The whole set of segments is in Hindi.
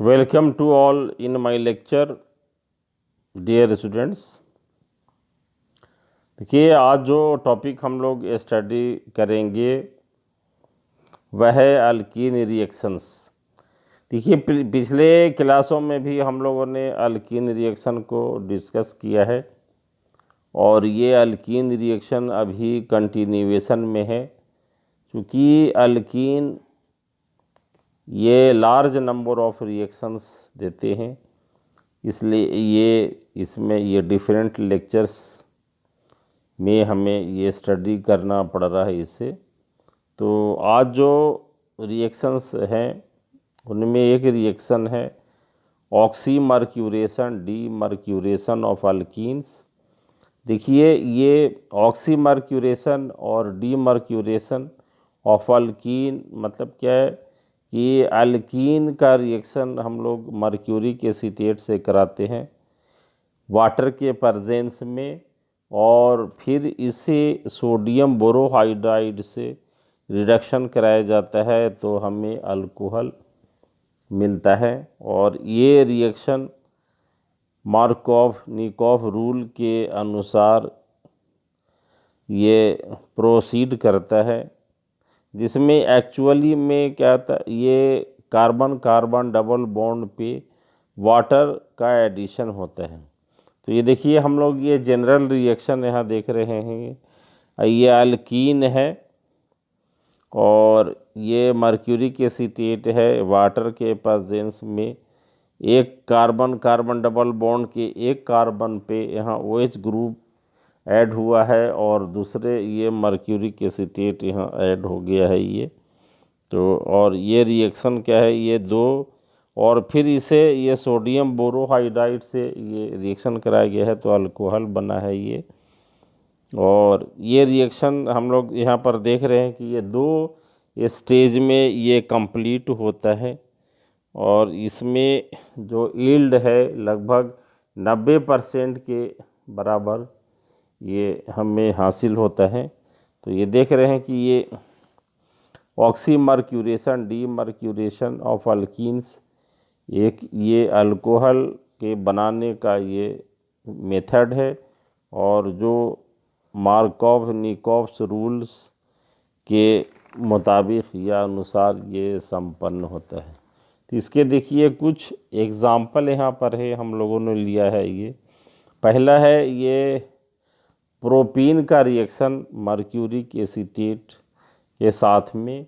Welcome to all in my lecture dear students. देखिए, आज जो टॉपिक हम लोग स्टडी करेंगे वह है अल्कीन रिएक्शंस। देखिए, पिछले क्लासों में भी हम लोगों ने अल्कीन रिएक्शन को डिस्कस किया है और ये अल्कीन रिएक्शन अभी कंटिन्यूएशन में है, क्योंकि अल्कीन ये लार्ज नंबर ऑफ रिएक्शंस देते हैं, इसलिए इसमें ये डिफरेंट लेक्चर्स में हमें ये स्टडी करना पड़ रहा है इससे। तो आज जो रिएक्शंस हैं उनमें एक रिएक्शन है ऑक्सीमर्क्यूरेशन डीमर्क्यूरेशन ऑफ अल्कीन्स। देखिए, ये ऑक्सीमर्क्यूरेशन और डीमर्क्यूरेशन ऑफ अल्कीन मतलब क्या है कि अल्कीन का रिएक्शन हम लोग मर्क्यूरिक एसीटेट से कराते हैं वाटर के प्रेजेंस में, और फिर इसे सोडियम बोरोहाइड्राइड से रिडक्शन कराया जाता है तो हमें अल्कोहल मिलता है। और ये रिएक्शन मार्कोव-निकोव रूल के अनुसार ये प्रोसीड करता है, जिसमें एक्चुअली में क्या था, ये कार्बन कार्बन डबल बॉन्ड पे वाटर का एडिशन होता है। तो ये देखिए, हम लोग ये जनरल रिएक्शन यहाँ देख रहे हैं। ये अल्कीन है और ये मर्क्यूरिक एसीटेट है वाटर के प्रेजेंस में। एक कार्बन कार्बन डबल बॉन्ड के एक कार्बन पे यहाँ OH ग्रुप ऐड हुआ है और दूसरे ये मर्क्यूरिक एसीटेट यहाँ ऐड हो गया है ये। तो और ये रिएक्शन क्या है, ये दो, और फिर इसे ये सोडियम बोरोहाइड्राइड से ये रिएक्शन कराया गया है तो अल्कोहल बना है ये। और ये रिएक्शन हम लोग यहाँ पर देख रहे हैं कि ये दो स्टेज में ये कंप्लीट होता है और इसमें जो यील्ड है लगभग 90% के बराबर ये हमें हासिल होता है। तो ये देख रहे हैं कि ये ऑक्सीमर्क्यूरेशन डीमर्क्यूरेशन ऑफ अल्कीन्स एक ये अल्कोहल के बनाने का ये मेथड है और जो मार्कोव-निकोव्स रूल्स के मुताबिक या अनुसार ये संपन्न होता है। तो इसके देखिए कुछ एग्ज़ाम्पल यहाँ पर है, हम लोगों ने लिया है। ये पहला है ये प्रोपीन का रिएक्शन मर्क्यूरिक एसीटेट के साथ में।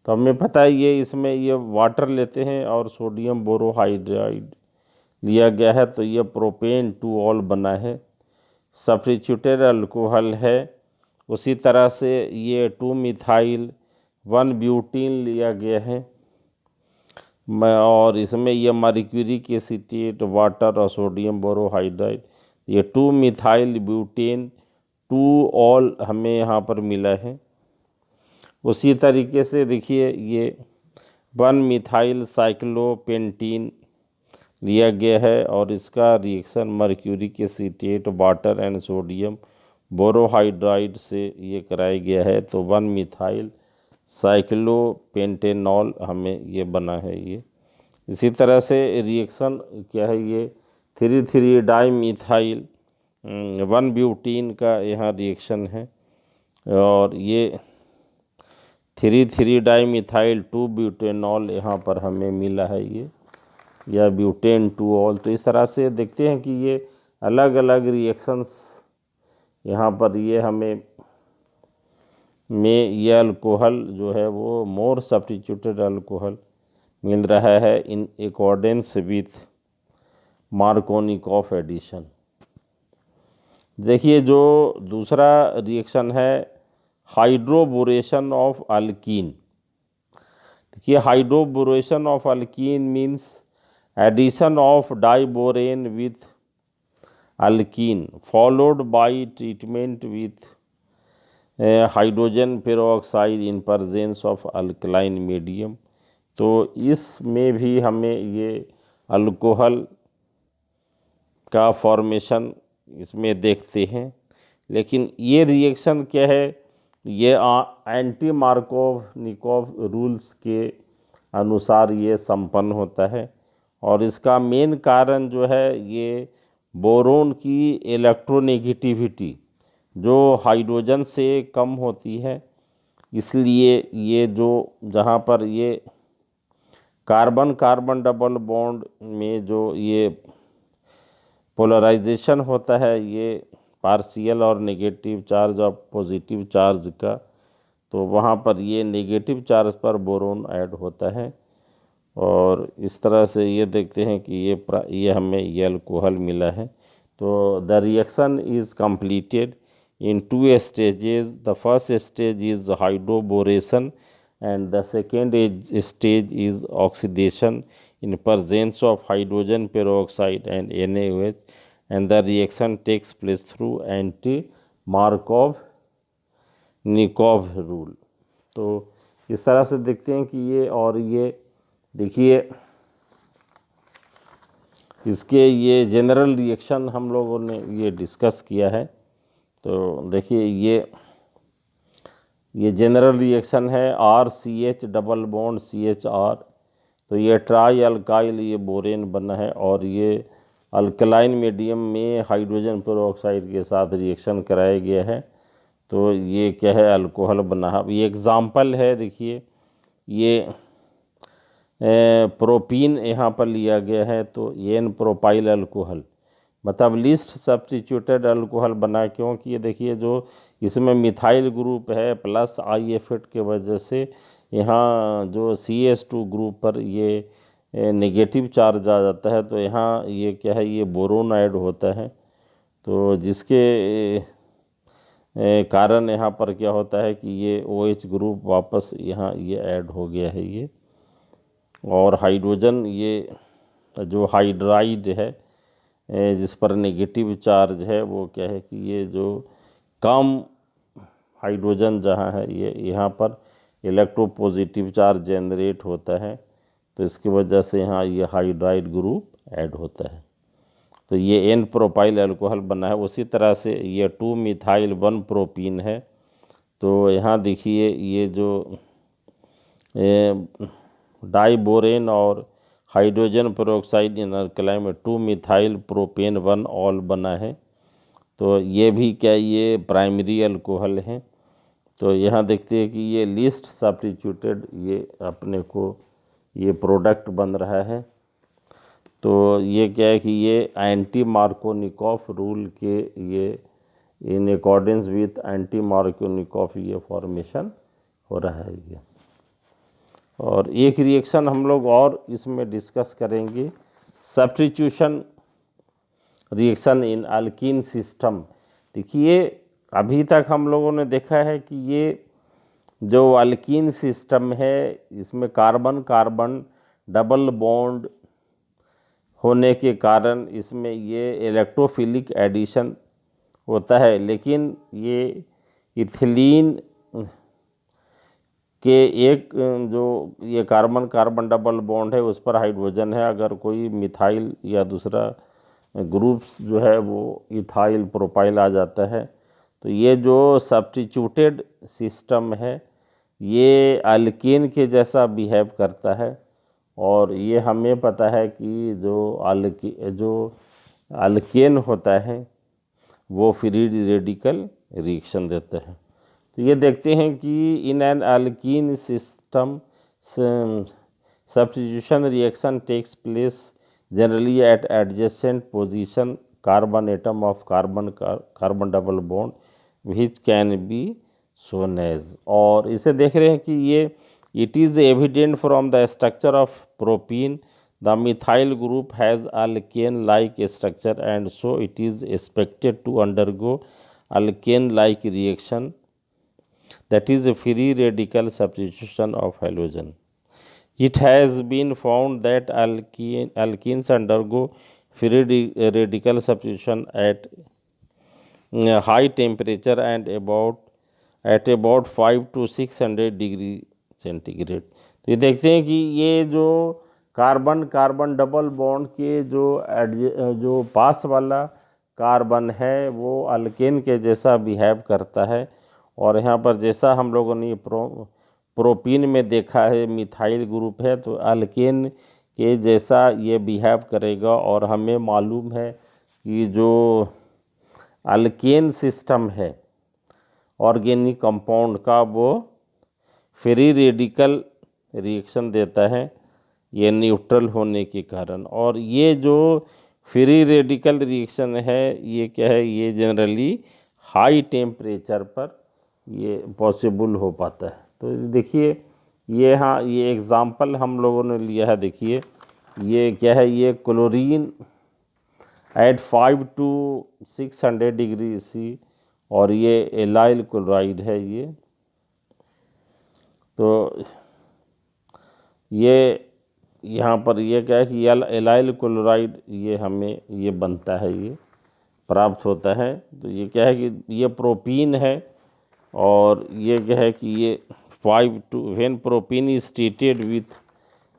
तो हमें पता है ये इसमें ये वाटर लेते हैं और सोडियम बोरोहाइड्राइड लिया गया है तो ये प्रोपेन 2ऑल बना है, सब्स्टिट्यूटेड अल्कोहल है। उसी तरह से ये 2 मिथाइल 1 ब्यूटीन लिया गया है और इसमें ये मर्क्यूरिक एसीटेट वाटर और सोडियम बोरोहाइड्राइड, ये 2 मिथाइल ब्यूटेन 2ऑल हमें यहाँ पर मिला है। उसी तरीके से देखिए ये 1 मिथाइल साइक्लोपेंटीन लिया गया है और इसका reaction mercuric acetate water and sodium borohydride से ये कराया गया है तो 1 मिथाइल साइक्लोपेंटेनॉल हमें ये बना है ये। इसी तरह से रिएक्शन क्या है, ये 3,3 डाइमिथाइल 1 ब्यूटीन का यहाँ रिएक्शन है और ये 3,3 डाइमिथाइल 2 ब्यूटेनॉल यहाँ पर हमें मिला है ये, या ब्यूटेन 2ऑल। तो इस तरह से देखते हैं कि ये अलग अलग रिएक्शंस यहाँ पर ये हमें ये अल्कोहल जो है वो मोर सब्स्टिट्यूटेड अल्कोहल मिल रहा है in accordance with Markovnikov addition. देखिए, जो दूसरा रिएक्शन है हाइड्रोबोरेशन ऑफ अल्कीन। देखिए, hydroboration of alkene means addition of diborane with alkene followed by treatment with hydrogen peroxide in presence of alkaline medium. तो इसमें भी हमें ये अल्कोहल का फॉर्मेशन इसमें देखते हैं, लेकिन ये रिएक्शन क्या है, ये एंटी मार्कोव-निकोव रूल्स के अनुसार ये संपन्न होता है। और इसका मेन कारण जो है ये बोरोन की इलेक्ट्रोनेगेटिविटी जो हाइड्रोजन से कम होती है, इसलिए ये जो जहाँ पर ये कार्बन कार्बन डबल बॉन्ड में जो ये पोलराइजेशन होता है, ये पार्शियल और नेगेटिव चार्ज और पॉजिटिव चार्ज का, तो वहाँ पर ये नेगेटिव चार्ज पर बोरोन ऐड होता है। और इस तरह से ये देखते हैं कि ये हमें ये अल्कोहल मिला है। तो the reaction is completed in two stages. The first stage is hydroboration and the second stage is oxidation in presence of hydrogen peroxide and NaOH, and the reaction takes place through anti-Markov-Nikov rule। तो इस तरह से देखते हैं कि ये, और ये देखिए इसके ये जनरल रिएक्शन हम लोगों ने ये डिस्कस किया है। तो देखिए ये जनरल रिएक्शन है RCH डबल बॉन्ड CHR। तो ये ट्राई अल्काइल ये बोरेन बना है, और ये अल्कलाइन मीडियम में हाइड्रोजन पेरोक्साइड के साथ रिएक्शन कराया गया है। तो ये क्या है, अल्कोहल बना है। ये एग्जाम्पल है, देखिए ये प्रोपीन यहाँ पर लिया गया है। तो एन प्रोपाइल अल्कोहल मतलब लीस्ट सब्स्टिट्यूटेड अल्कोहल बना, क्योंकि ये देखिए जो इसमें मिथाइल ग्रुप है प्लस आई एफेक्ट के वजह से यहाँ जो CH2 ग्रुप पर ये नेगेटिव चार्ज आ जाता है। तो यहाँ ये क्या है, ये बोरोन ऐड होता है। तो जिसके कारण यहाँ पर क्या होता है कि ये OH ग्रुप वापस यहाँ ये ऐड हो गया है ये, और हाइड्रोजन ये जो हाइड्राइड है जिस पर नेगेटिव चार्ज है, वो क्या है कि ये जो कम हाइड्रोजन जहाँ है ये यहाँ पर इलेक्ट्रोपॉजिटिव चार्ज जनरेट होता है। तो इसकी वजह से यहाँ ये हाइड्राइड ग्रुप ऐड होता है। तो ये एन प्रोपाइल अल्कोहल बना है। उसी तरह से ये 2 मिथाइल 1 प्रोपीन है। तो यहाँ देखिए ये जो डाइबोरेन और हाइड्रोजन पेरोक्साइड इन अल्कलाइन में 2 मिथाइल प्रोपेन 1 ऑल बना है। तो ये भी क्या, ये प्राइमरी अल्कोहल है। तो यहाँ देखते हैं कि ये लीस्ट सब्स्टिट्यूटेड ये अपने को ये प्रोडक्ट बन रहा है। तो ये क्या है कि ये एंटी मार्कोनिकॉफ रूल के ये इन अकॉर्डेंस विथ एंटी मार्कोनिकॉफ ये फॉर्मेशन हो रहा है ये। और एक रिएक्शन हम लोग और इसमें डिस्कस करेंगे, substitution reaction in alkyne system. देखिए अभी तक हम लोगों ने देखा है कि ये जो अल्कीन सिस्टम है इसमें कार्बन कार्बन डबल बॉन्ड होने के कारण इसमें ये इलेक्ट्रोफिलिक एडिशन होता है, लेकिन ये इथिलीन के एक जो ये कार्बन कार्बन डबल बॉन्ड है उस पर हाइड्रोजन है। अगर कोई मिथाइल या दूसरा ग्रुप्स जो है वो इथाइल प्रोपाइल आ जाता है। तो ये जो सब्स्टिट्यूटेड सिस्टम है ये अल्कीन के जैसा बिहेव करता है। और ये हमें पता है कि जो अल्केन होता है वो फ्री रेडिकल रिएक्शन देता है। तो ये देखते हैं कि in an alkene system substitution reaction takes place generally at adjacent position carbon atom of carbon double bond which can be shown as. और इसे देख रहे हैं कि ये it is evident from the structure of propene the methyl group has alkane like structure and so it is expected to undergo alkane like reaction, that is a free radical substitution of halogen. It has been found that alkenes undergo free radical substitution at high temperature and at about 5 to 600 degree centigrade. तो ये देखते हैं कि ये जो कार्बन कार्बन डबल बॉन्ड के जो पास वाला कार्बन है वो अल्केन के जैसा बिहेव करता है। और यहाँ पर जैसा हम लोगों ने प्रोपीन में देखा है मिथाइल ग्रुप है, तो अल्केन के जैसा ये बिहेव करेगा। और हमें मालूम है कि जो अल्केन सिस्टम है ऑर्गेनिक कंपाउंड का, वो फ्री रेडिकल रिएक्शन देता है, ये न्यूट्रल होने के कारण। और ये जो फ्री रेडिकल रिएक्शन है ये क्या है, ये जनरली हाई टेम्परेचर पर ये पॉसिबल हो पाता है। तो देखिए ये, हाँ, ये एग्ज़ाम्पल हम लोगों ने लिया है। देखिए ये क्या है, ये chlorine at 5 to 600 degree C, और ये एलाइल क्लोराइड है ये। तो ये यहाँ पर ये क्या है कि एलाइल क्लोराइड ये हमें ये बनता है, ये प्राप्त होता है। तो ये क्या है कि ये प्रोपीन है, और ये क्या है कि ये 5 to when propene is treated with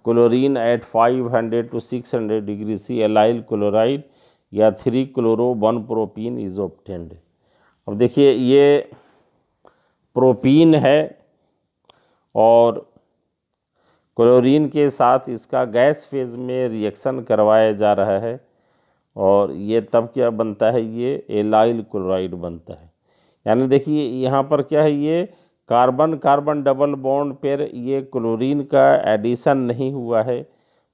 chlorine at 500 to 600 degree C, allyl chloride या 3-chloro-1 प्रोपीन इज ऑब्टेन्ड। अब देखिए ये प्रोपीन है और क्लोरीन के साथ इसका गैस फेज में रिएक्शन करवाया जा रहा है, और ये तब क्या बनता है, ये एलाइल क्लोराइड बनता है। यानी देखिए यहाँ पर क्या है, ये कार्बन कार्बन डबल बॉन्ड पर ये क्लोरीन का एडिशन नहीं हुआ है,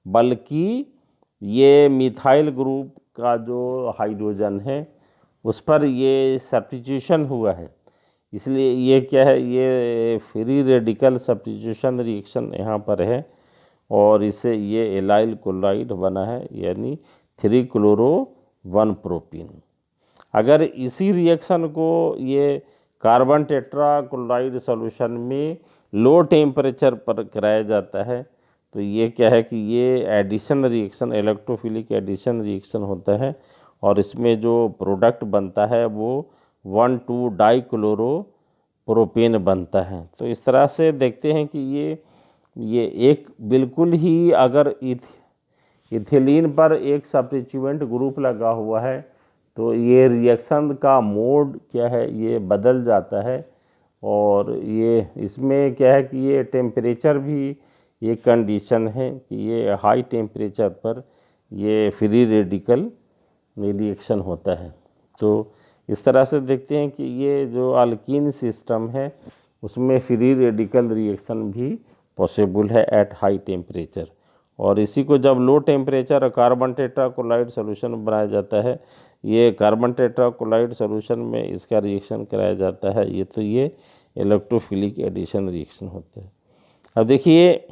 बल्कि ये मिथाइल ग्रुप का जो हाइड्रोजन है उस पर ये सब्स्टिट्यूशन हुआ है। इसलिए ये क्या है, ये फ्री रेडिकल सब्स्टिट्यूशन रिएक्शन यहाँ पर है, और इससे ये एलाइल क्लोराइड बना है, यानी 3-chloro-1 प्रोपीन। अगर इसी रिएक्शन को ये कार्बन टेट्रा क्लोराइड सॉल्यूशन में लो टेम्परेचर पर कराया जाता है, तो ये क्या है कि ये addition reaction, electrophilic addition reaction होता है, और इसमें जो प्रोडक्ट बनता है वो 1,2-डाइक्लोरो प्रोपेन बनता है। तो इस तरह से देखते हैं कि ये एक बिल्कुल ही, अगर इथिलीन पर एक सब्स्टिट्यूएंट ग्रुप लगा हुआ है तो ये रिएक्शन का मोड क्या है, ये बदल जाता है। और ये इसमें क्या है कि ये टेम्परेचर भी एक कंडीशन है कि ये हाई टेम्परेचर पर ये फ्री रेडिकल रिएक्शन होता है। तो इस तरह से देखते हैं कि ये जो अल्कीन सिस्टम है उसमें फ्री रेडिकल रिएक्शन भी पॉसिबल है एट हाई टेम्परेचर, और इसी को जब low temperature carbon tetrachloride solution बनाया जाता है, ये कार्बन टेट्राक्लोराइड सॉल्यूशन में इसका रिएक्शन कराया जाता है, ये तो ये इलेक्ट्रोफिलिक एडिशन रिएक्शन होता है। अब देखिए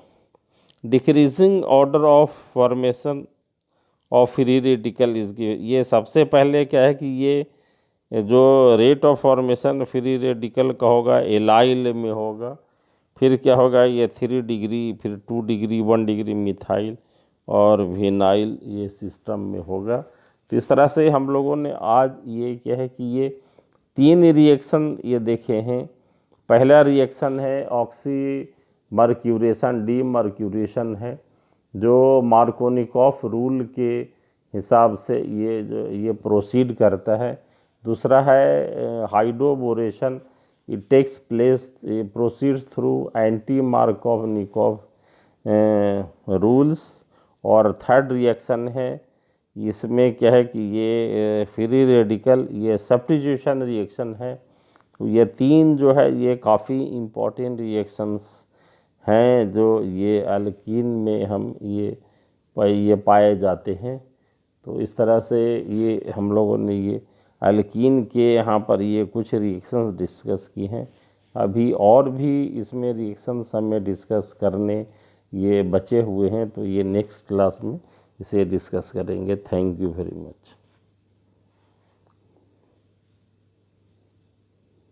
decreasing order of formation of free radical is given. ये सबसे पहले क्या है कि ये जो rate of formation free radical का होगा एलाइल में होगा, फिर क्या होगा ये 3 डिग्री, फिर 2 डिग्री, 1 डिग्री मिथाइल और विनाइल ये सिस्टम में होगा। तो इस तरह से हम लोगों ने आज ये क्या है कि ये 3 रिएक्शन ये देखे हैं। पहला रिएक्शन है ऑक्सी मर्क्यूरेशन, डीमर्क्यूरेशन है, जो मार्कोनिकॉफ रूल के हिसाब से ये प्रोसीड करता है। दूसरा है hydroboration, it takes place, proceeds through anti Markovnikov rules. और थर्ड रिएक्शन है, इसमें क्या है कि ये फ्री रेडिकल ये सब्स्टिट्यूशन रिएक्शन है। तो ये 3 जो है ये काफ़ी इम्पोर्टेंट रिएक्शंस हैं जो ये अल्कीन में हम ये पाए जाते हैं। तो इस तरह से ये हम लोगों ने ये अल्कीन के यहाँ पर ये कुछ रिएक्शंस डिस्कस की हैं। अभी और भी इसमें रिएक्शंस हमें डिस्कस करने ये बचे हुए हैं, तो ये नेक्स्ट क्लास में इसे डिस्कस करेंगे। Thank you very much.